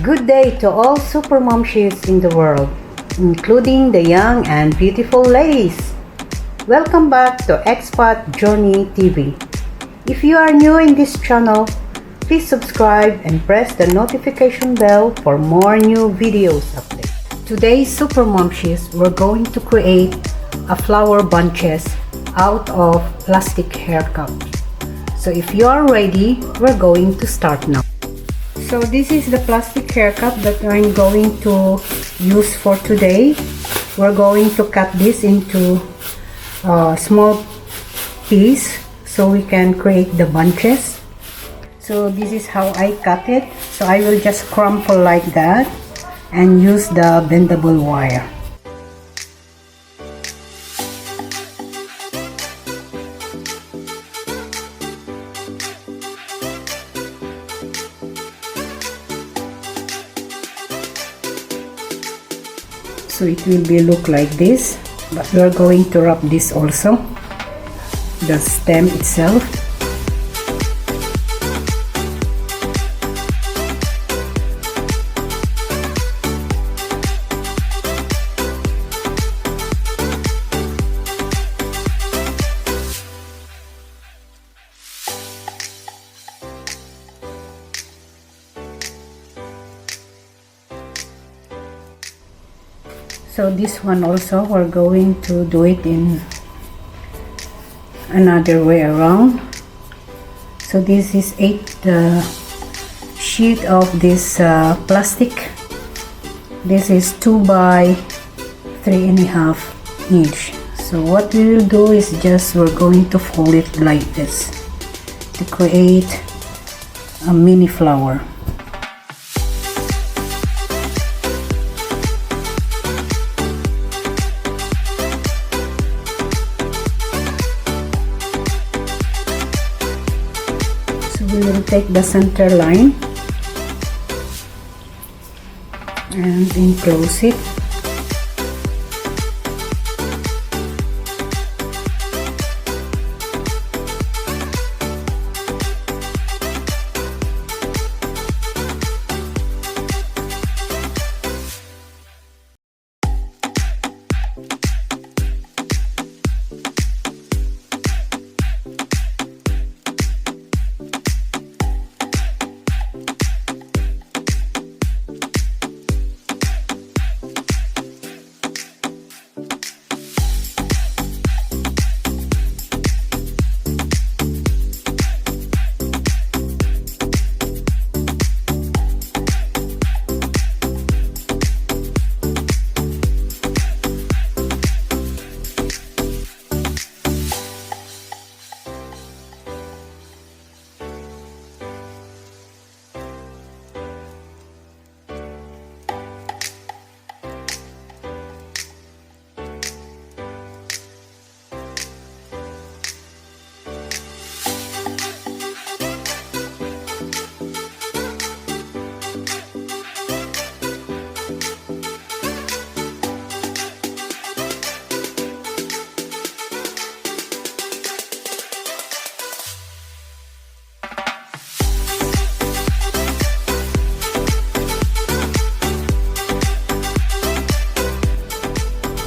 Good day to all supermomshies in the world, including the young and beautiful ladies. Welcome back to Expat Journey TV. If you are new in this channel, please subscribe and press the notification bell for more new videos updates. Today, supermomshies, we're going to create a flower bunches out of plastic hair cups. So if you are ready, we're going to start now. So this is the plastic hair cup that I'm going to use for today. We're going to cut this into a small piece so we can create the bunches. So this is how I cut it. So I will just crumple like that and use the bendable wire. So it will be look like this, but we're going to wrap this also, the stem itself. So this one also, we're going to do it in another way around. So this is 8 sheet of this plastic. This is 2 by 3.5 inch. So what we will do is just we're going to fold it like this to create a mini flower. We will take the center line and enclose it.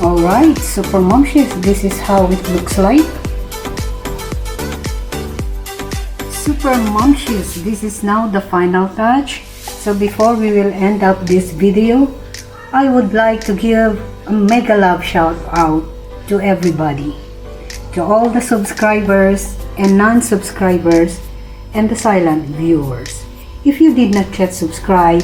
Alright, supermomshies, this is how it looks like. Supermomshies, this is now the final touch. So before we will end up this video, I would like to give a mega love shout out to everybody, to all the subscribers and non-subscribers and the silent viewers. If you did not yet subscribe,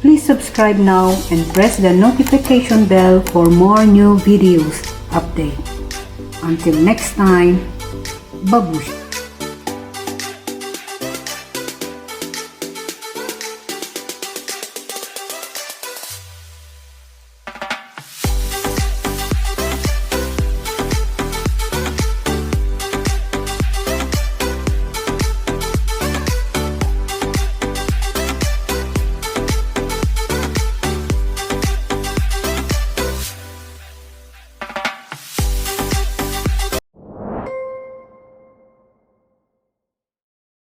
please subscribe now and press the notification bell for more new videos update. Until next time, babush!